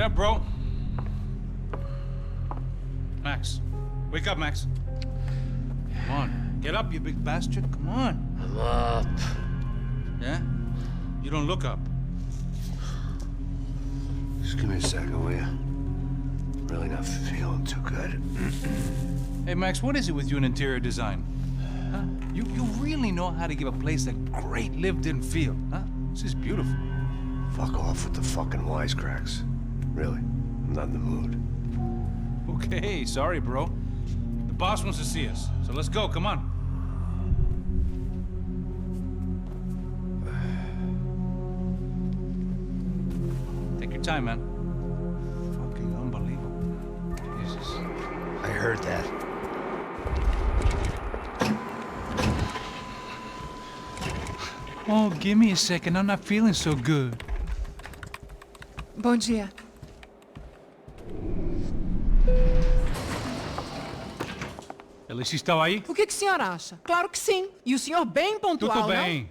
up, bro. Max. Wake up, Max. Come on. Get up, you big bastard. Come on. I'm up. Yeah? You don't look up. Just give me a second, will you? Really not feeling too good. Hey, Max, what is it with you and interior design? Huh? You really know how to give a place a great lived-in feel, huh? This is beautiful. Fuck off with the fucking wisecracks. Really, I'm not in the mood. Okay, sorry, bro. The boss wants to see us, so let's go, come on. Take your time, man. Fucking unbelievable. Jesus. I heard that. Oh, give me a second. I'm not feeling so good. Bom dia. Alice estava aí? O que o senhor acha? Claro que sim. E o senhor bem pontual, Tudo bem.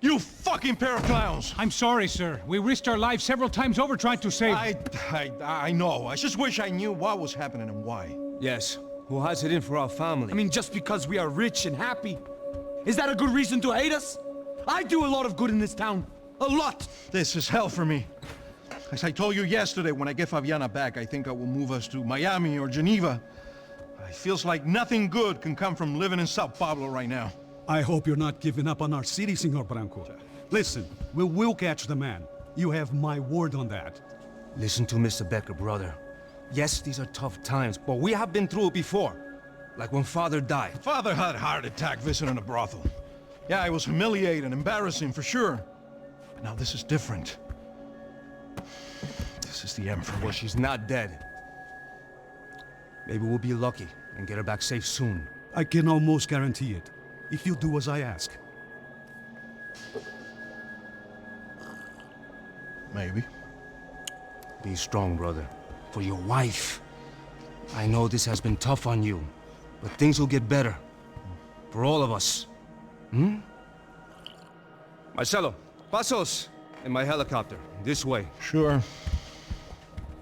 You fucking pair of clowns! I'm sorry, sir. We risked our lives several times over trying to save... I know. I just wish I knew what was happening and why. Yes. Who has it in for our family? I mean, just because we are rich and happy? Is that a good reason to hate us? I do a lot of good in this town. A lot! This is hell for me. As I told you yesterday, when I get Fabiana back, I think I will move us to Miami or Geneva. It feels like nothing good can come from living in Sao Paulo right now. I hope you're not giving up on our city, Senor Branco. Listen, we will catch the man. You have my word on that. Listen to Mr. Becker, brother. Yes, these are tough times, but we have been through it before. Like when Father died. Father had a heart attack visiting a brothel. Yeah, it was humiliating, embarrassing, for sure. But now this is different. This is the end for me. Well, she's not dead. Maybe we'll be lucky and get her back safe soon. I can almost guarantee it, if you do as I ask. Maybe. Be strong, brother. For your wife. I know this has been tough on you, but things will get better. For all of us. Hmm? Marcelo, pasos! In my helicopter. This way. Sure.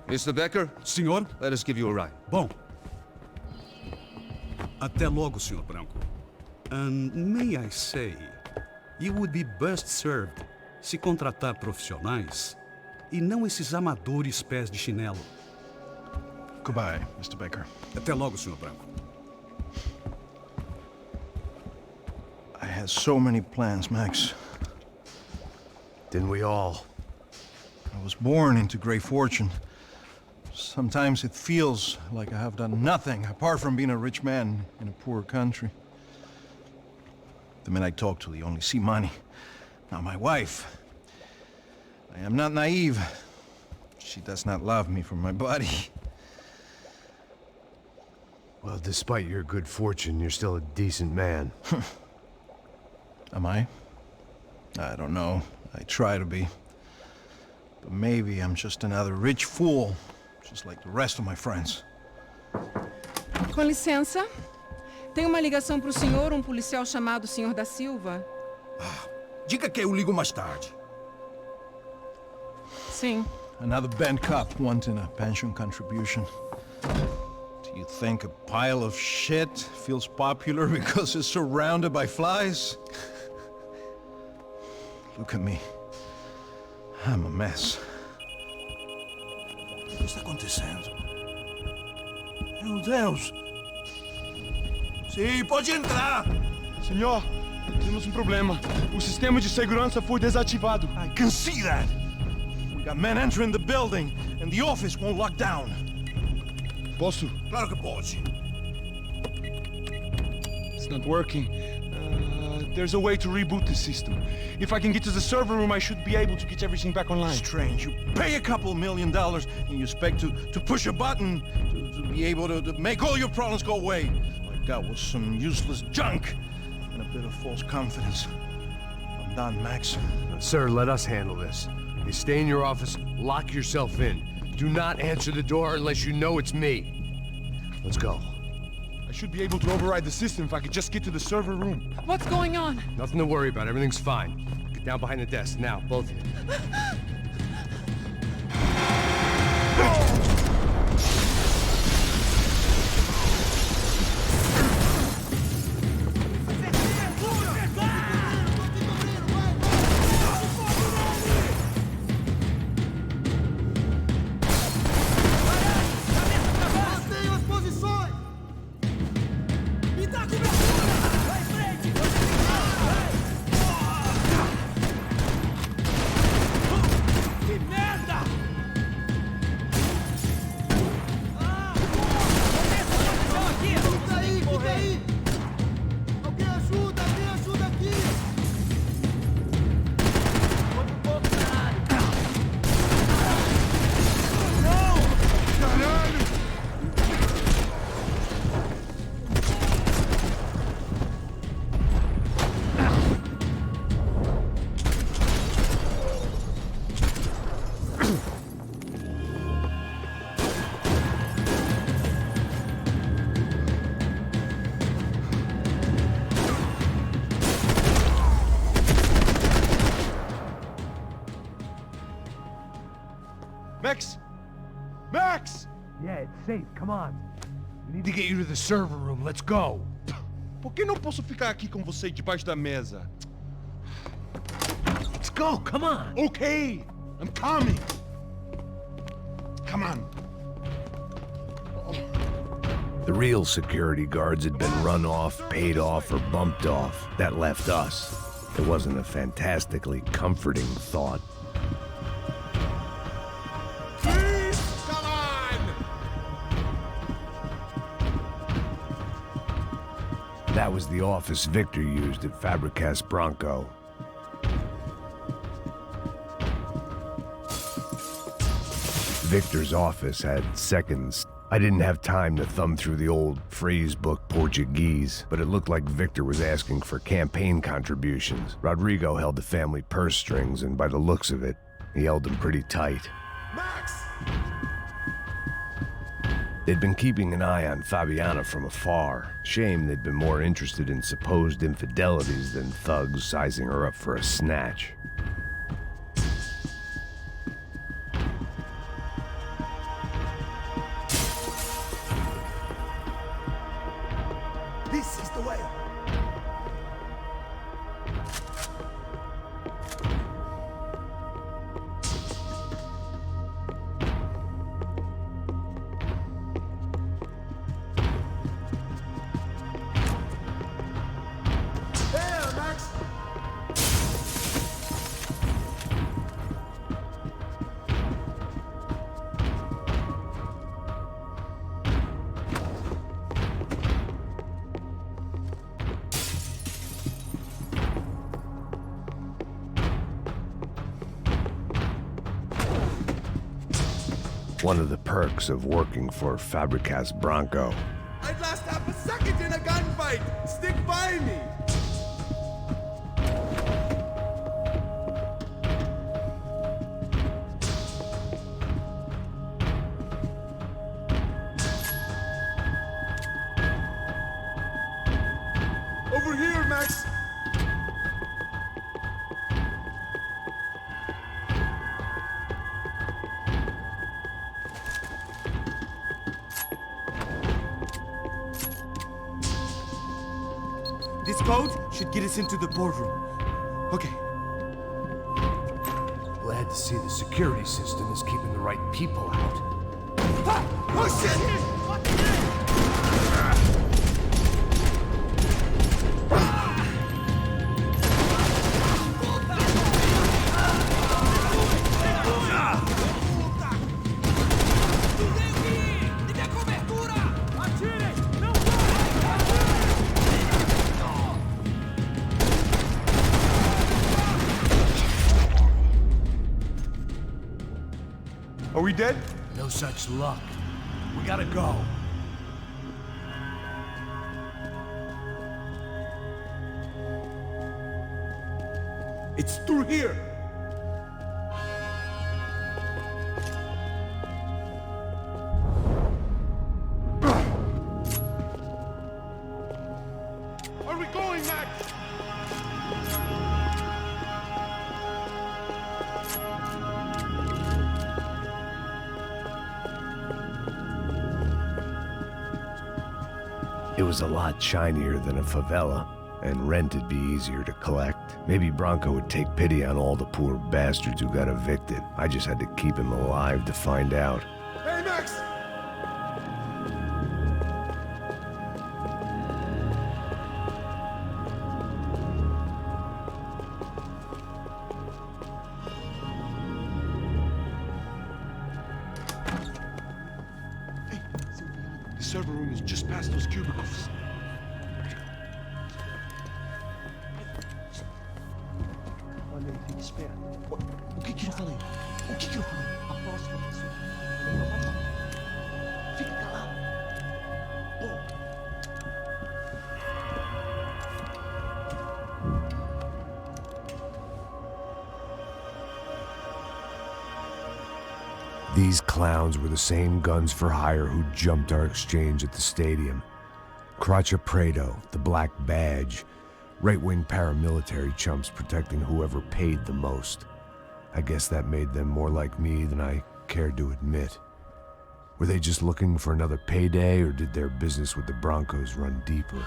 Mr. Becker, Senhor? let us give you a ride. Bom. Até logo, Senhor Branco. And may I say, you would be best served se contratar profissionais e não esses amadores pés de chinelo. Goodbye, Mr. Baker. Até logo, Senhor Branco. I had so many plans, Max. Didn't we all? I was born into great fortune. Sometimes it feels like I have done nothing apart from being a rich man in a poor country. The men I talk to, they only see money. Now my wife, I am not naive. She does not love me for my body. Well, despite your good fortune, you're still a decent man. Am I? I don't know. I try to be. But maybe I'm just another rich fool, just like the rest of my friends. Com licença. Tem uma ligação pro senhor, um policial chamado Senhor da Silva. Diga que eu ligo mais tarde. Sim. Another bent cop wanting a pension contribution. Do you think a pile of shit feels popular because it's surrounded by flies? Look at me. I'm a mess. O que está acontecendo? Meu Deus! Sim, pode entrar! Senhor, temos problema. O sistema de segurança foi desativado. I can see that! We got men entering the building, and the office won't lock down. Posso? Claro que pode. It's not working. There's a way to reboot the system. If I can get to the server room, I should be able to get everything back online. Strange. You pay a couple $1 million, and you expect to push a button to be able to make all your problems go away. All I got was some useless junk and a bit of false confidence. I'm done, Max. Sir, let us handle this. You stay in your office, lock yourself in. Do not answer the door unless you know it's me. Let's go. I should be able to override the system if I could just get to the server room. What's going on? Nothing to worry about. Everything's fine. Get down behind the desk. Now, both of you. Max! Max! Yeah, it's safe. Come on. We need to get you to the server room. Let's go. Por que não posso ficar aqui com você debaixo da mesa? Let's go. Come on. Okay, I'm coming. Come on. The real security guards had been run off, paid off, or bumped off. That left us. It wasn't a fantastically comforting thought. Come on! That was the office Victor used at Fabricas Bronco. Victor's office had seconds. I didn't have time to thumb through the old phrase book Portuguese, but it looked like Victor was asking for campaign contributions. Rodrigo held the family purse strings, and by the looks of it, he held them pretty tight. Max! They'd been keeping an eye on Fabiana from afar. Shame they'd been more interested in supposed infidelities than thugs sizing her up for a snatch. This is the way. There, Max! One of the perks of working for Fabricas Bronco. I'd last half a second in a gunfight! Stick by me! Over here, Max! This code should get us into the boardroom. Okay. Glad to see the security system is keeping the right people out. Oh shit! Are we dead? No such luck. We gotta go. It's through here! Are we going, Max? It was a lot shinier than a favela, and rent'd be easier to collect. Maybe Bronco would take pity on all the poor bastards who got evicted. I just had to keep him alive to find out. Hey, Max! Hey, the server room is just past those cubicles. Olha aí, fica esperto. O que que eu falei? O que que eu falei? A próxima pessoa. Fica calado. Pô. These clowns were the same guns for hire who jumped our exchange at the stadium. Craccia Prado, the Black Badge, right-wing paramilitary chumps protecting whoever paid the most. I guess that made them more like me than I cared to admit. Were they just looking for another payday, or did their business with the Broncos run deeper?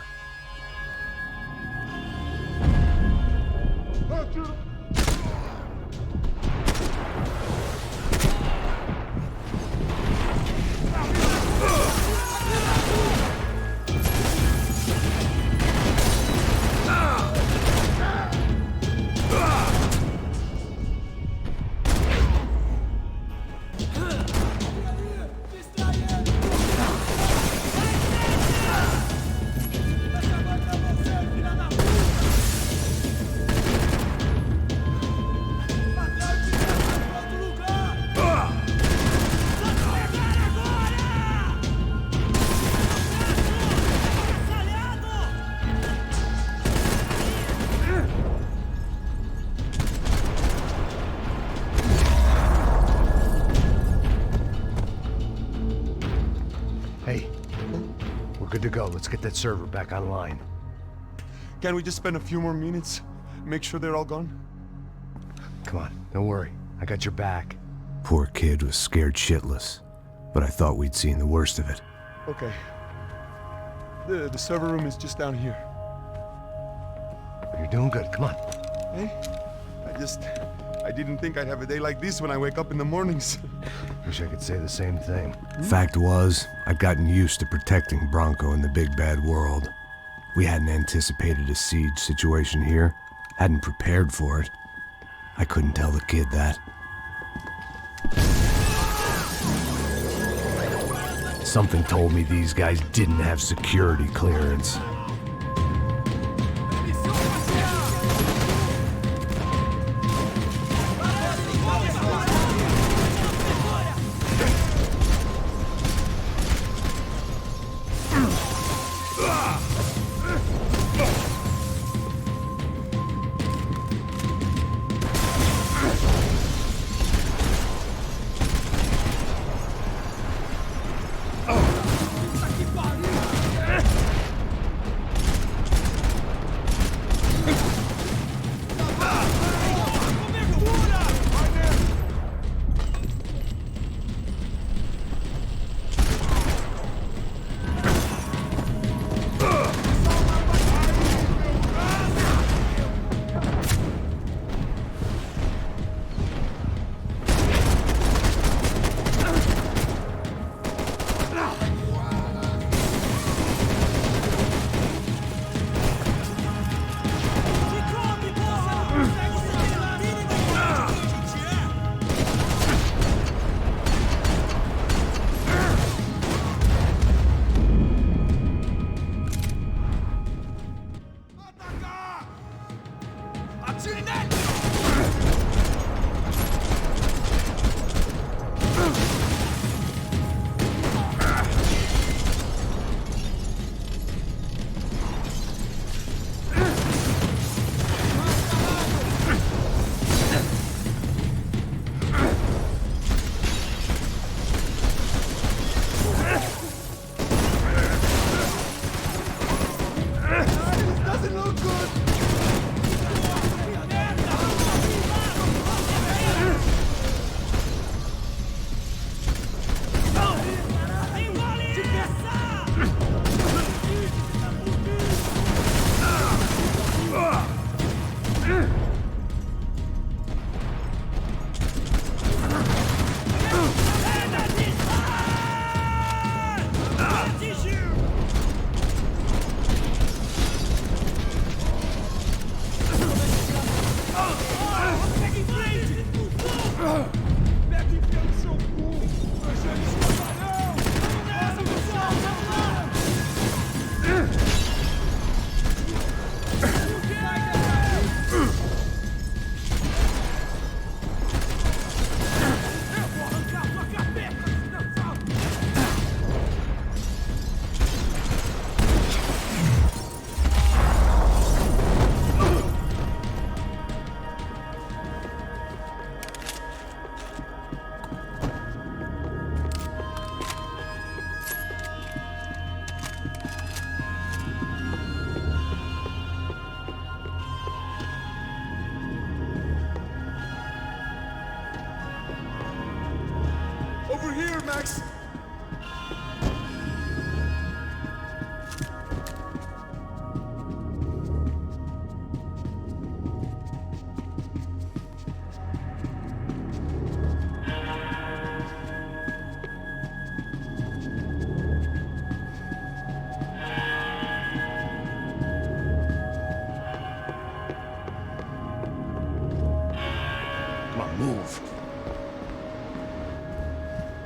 Hey, we're good to go. Let's get that server back online. Can't we just spend a few more minutes? Make sure they're all gone? Come on, don't worry. I got your back. Poor kid was scared shitless, but I thought we'd seen the worst of it. Okay. The server room is just down here. You're doing good. Come on. Hey, I didn't think I'd have a day like this when I wake up in the mornings. Wish I could say the same thing. Fact was, I'd gotten used to protecting Bronco in the big bad world. We hadn't anticipated a siege situation here, hadn't prepared for it. I couldn't tell the kid that. Something told me these guys didn't have security clearance. Move.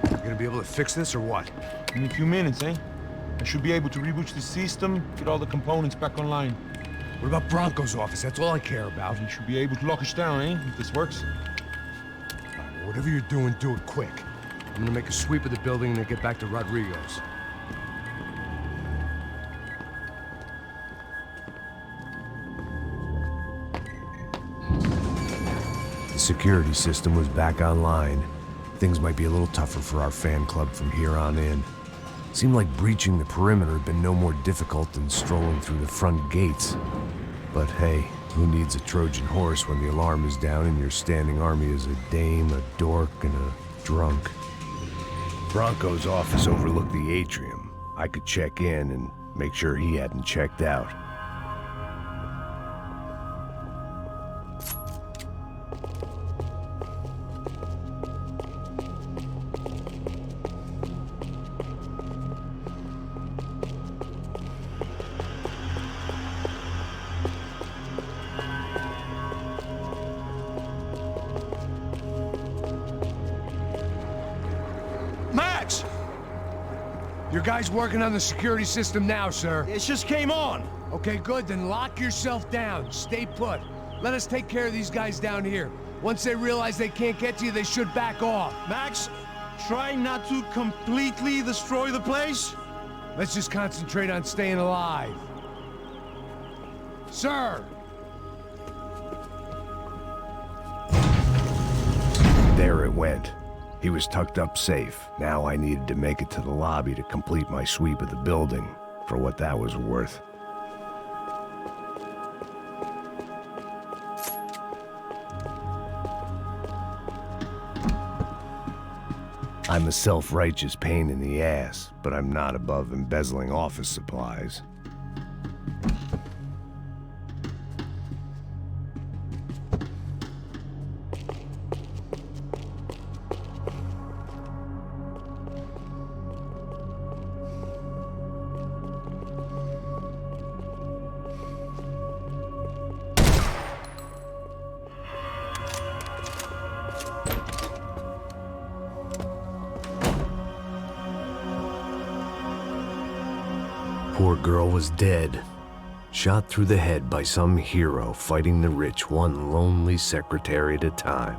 You gonna be able to fix this or what? In a few minutes, eh? I should be able to reboot the system, get all the components back online. What about Bronco's office? That's all I care about. You should be able to lock us down, eh? If this works. Whatever you're doing, do it quick. I'm gonna make a sweep of the building and then get back to Rodrigo's. The security system was back online. Things might be a little tougher for our fan club from here on in. Seemed like breaching the perimeter had been no more difficult than strolling through the front gates. But hey, who needs a Trojan horse when the alarm is down and your standing army is a dame, a dork, and a drunk? Bronco's office overlooked the atrium. I could check in and make sure he hadn't checked out. Max! Your guy's working on the security system now, sir. It just came on. Okay, good. Then lock yourself down. Stay put. Let us take care of these guys down here. Once they realize they can't get to you, they should back off. Max, try not to completely destroy the place. Let's just concentrate on staying alive. Sir! There it went. He was tucked up safe. Now I needed to make it to the lobby to complete my sweep of the building, for what that was worth. I'm a self-righteous pain in the ass, but I'm not above embezzling office supplies. Poor girl was dead. Shot through the head by some hero fighting the rich one lonely secretary at a time.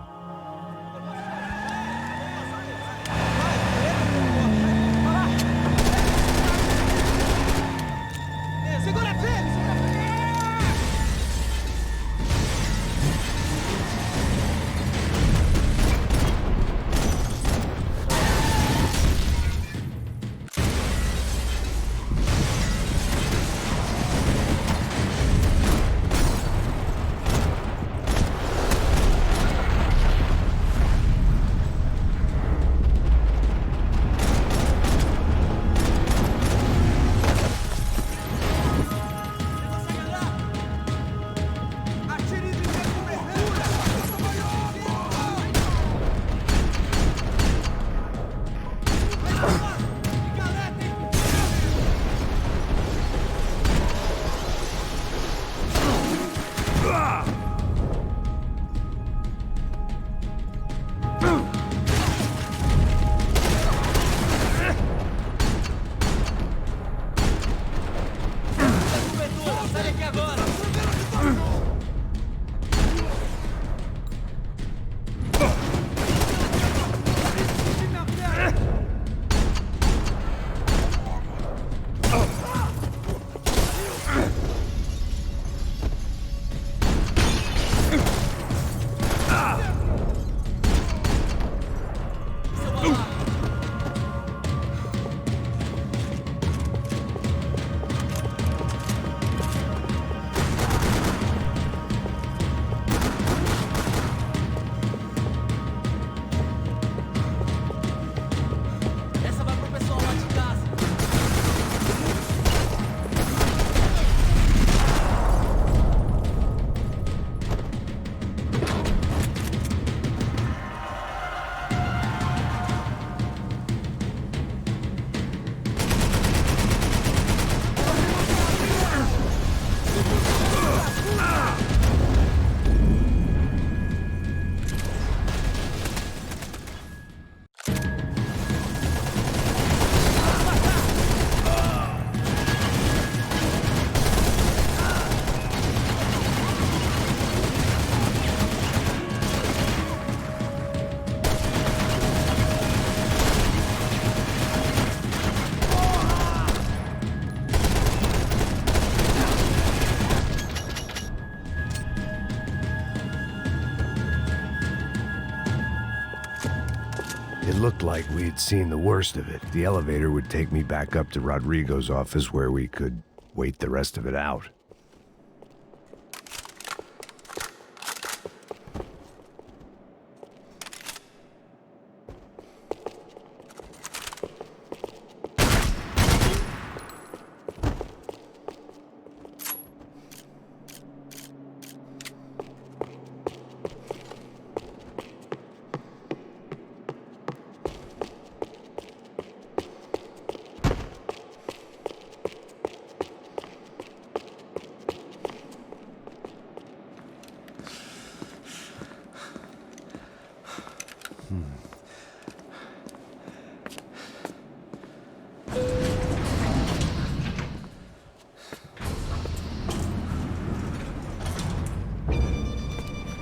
It looked like we'd seen the worst of it. The elevator would take me back up to Rodrigo's office where we could wait the rest of it out.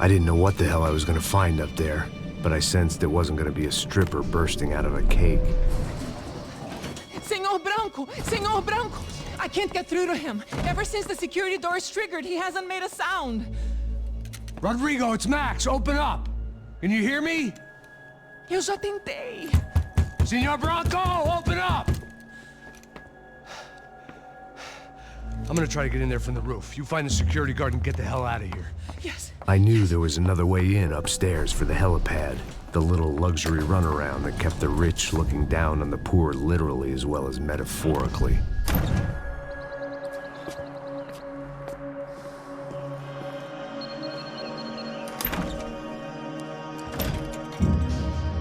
I didn't know what the hell I was gonna find up there, but I sensed it wasn't gonna be a stripper bursting out of a cake. Senor Branco! Senor Branco! I can't get through to him. Ever since the security door is triggered, he hasn't made a sound. Rodrigo, it's Max. Open up. Can you hear me? Eu já tentei. Senor Branco, open up! I'm gonna try to get in there from the roof. You find the security guard and get the hell out of here. Yes. I knew there was another way in upstairs for the helipad, the little luxury runaround that kept the rich looking down on the poor literally as well as metaphorically.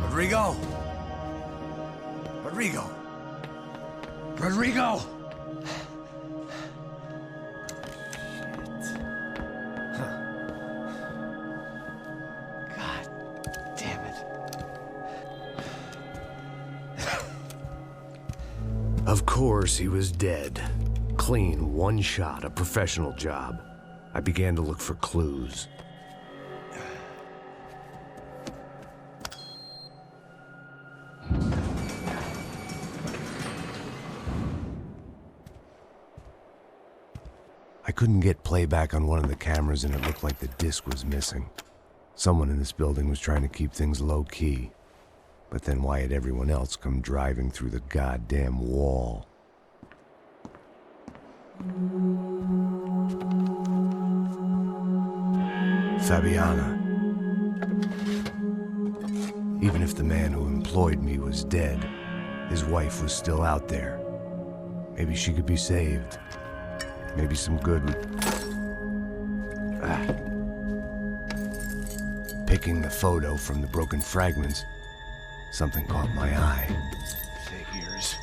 Rodrigo! Rodrigo! Rodrigo! Of course, he was dead. Clean, one shot, a professional job. I began to look for clues. I couldn't get playback on one of the cameras and it looked like the disc was missing. Someone in this building was trying to keep things low-key. But then why had everyone else come driving through the goddamn wall? Fabiana. Even if the man who employed me was dead, his wife was still out there. Maybe she could be saved. Maybe some good would... Picking the photo from the broken fragments, something caught my eye. Figures.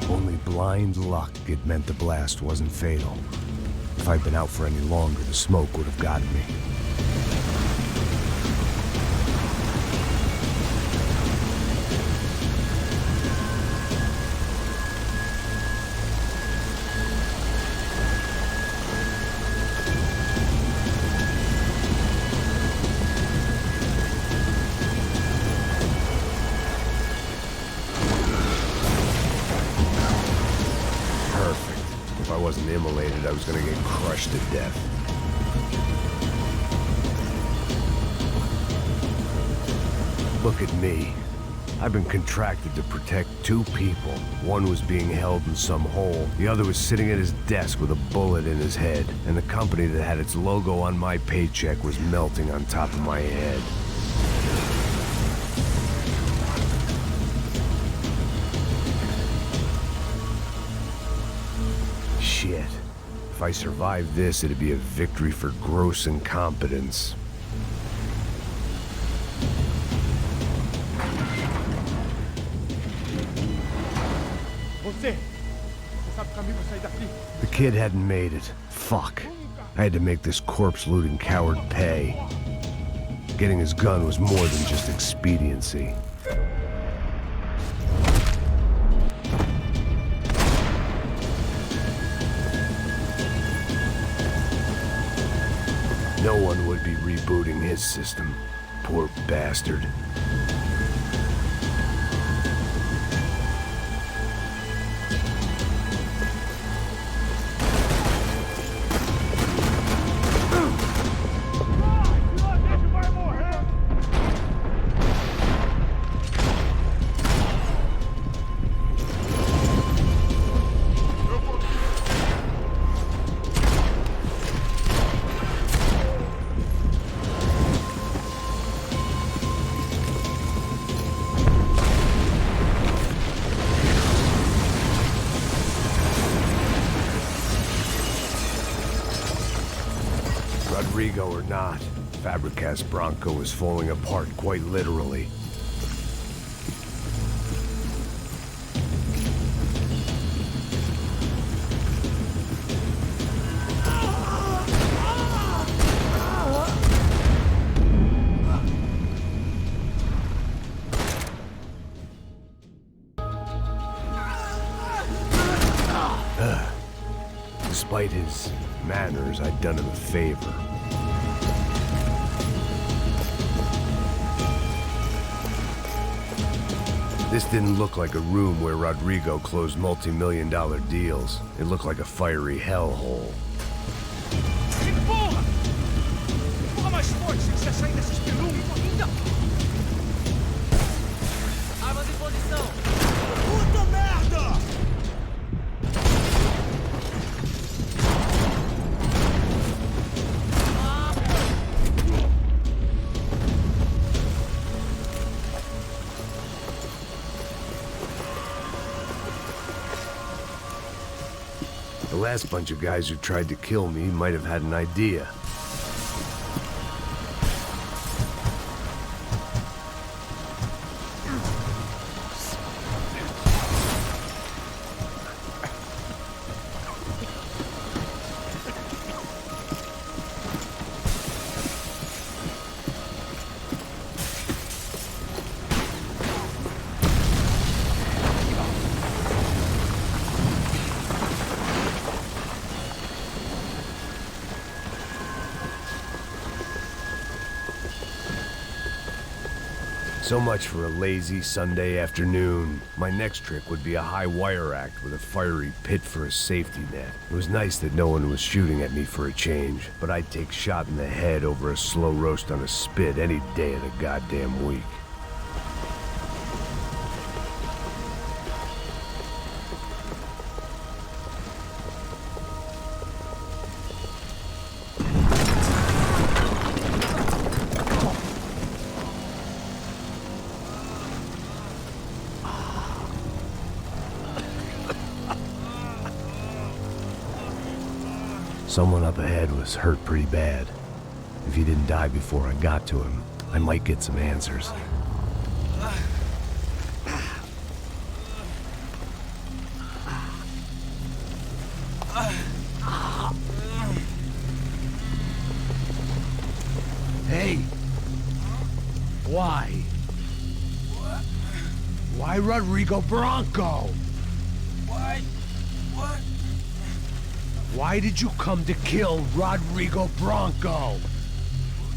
Only blind luck it meant the blast wasn't fatal. If I'd been out for any longer, the smoke would have gotten me. If I wasn't immolated, I was gonna get crushed to death. Look at me. I've been contracted to protect two people. One was being held in some hole. The other was sitting at his desk with a bullet in his head. And the company that had its logo on my paycheck was melting on top of my head. Shit. If I survived this, it'd be a victory for gross incompetence. The kid hadn't made it. Fuck. I had to make this corpse-looting coward pay. Getting his gun was more than just expediency. No one would be rebooting his system. Poor bastard. Rodrigo or not, Fabricast Bronco is falling apart quite literally. Despite his manners, I'd done him a favor. This didn't look like a room where Rodrigo closed multi-million-dollar deals. It looked like a fiery hellhole. Empurra! Empurra mais forte se você sair desse espelunco. Armas em posição. Puta merda! The last bunch of guys who tried to kill me might have had an idea. So much for a lazy Sunday afternoon. My next trick would be a high wire act with a fiery pit for a safety net. It was nice that no one was shooting at me for a change, but I'd take shot in the head over a slow roast on a spit any day of the goddamn week. Someone up ahead was hurt pretty bad. If he didn't die before I got to him, I might get some answers. Hey! Why? Why Rodrigo Bronco? Why? What? Why did you come to kill Rodrigo Bronco?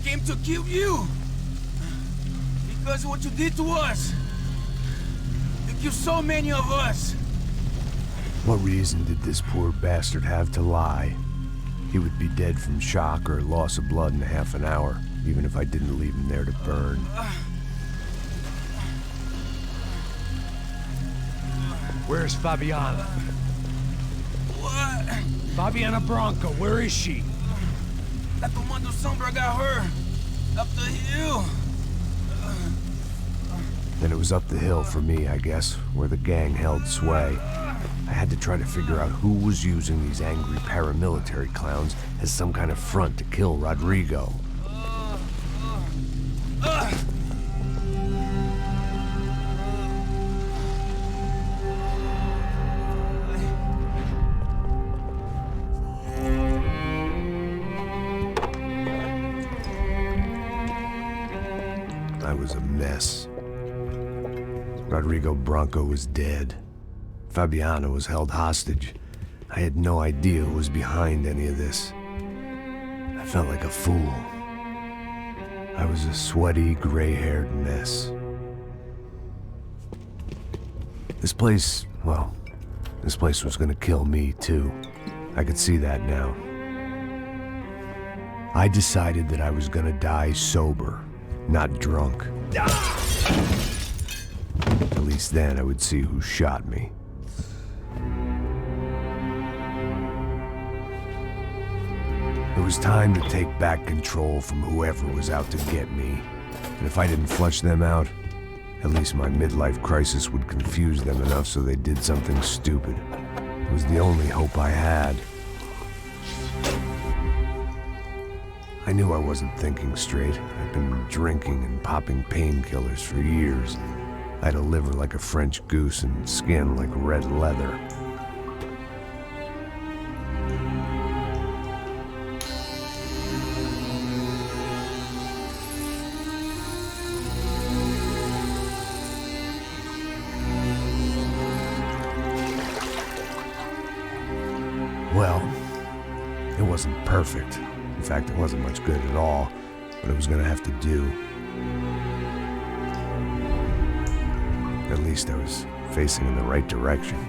Came to kill you. Because of what you did to us. You killed so many of us. What reason did this poor bastard have to lie? He would be dead from shock or loss of blood in half an hour, even if I didn't leave him there to burn. Where's Fabiana? What? Fabiana Bronco, where is she? La Comando Sombra got her. Up the hill. Then it was up the hill for me, I guess, where the gang held sway. I had to try to figure out who was using these angry paramilitary clowns as some kind of front to kill Rodrigo. I was a mess. Rodrigo Bronco was dead. Fabiana was held hostage. I had no idea who was behind any of this. I felt like a fool. I was a sweaty, gray-haired mess. This place, well, this place was gonna kill me too. I could see that now. I decided that I was gonna die sober, not drunk. At least then I would see who shot me. It was time to take back control from whoever was out to get me. And if I didn't flush them out, at least my midlife crisis would confuse them enough so they did something stupid. It was the only hope I had. I I knew I wasn't thinking straight. I'd been drinking and popping painkillers for years. I had a liver like a French goose and skin like red leather. Well, it wasn't perfect. In fact, it wasn't much good at all, but it was gonna have to do. At least I was facing in the right direction.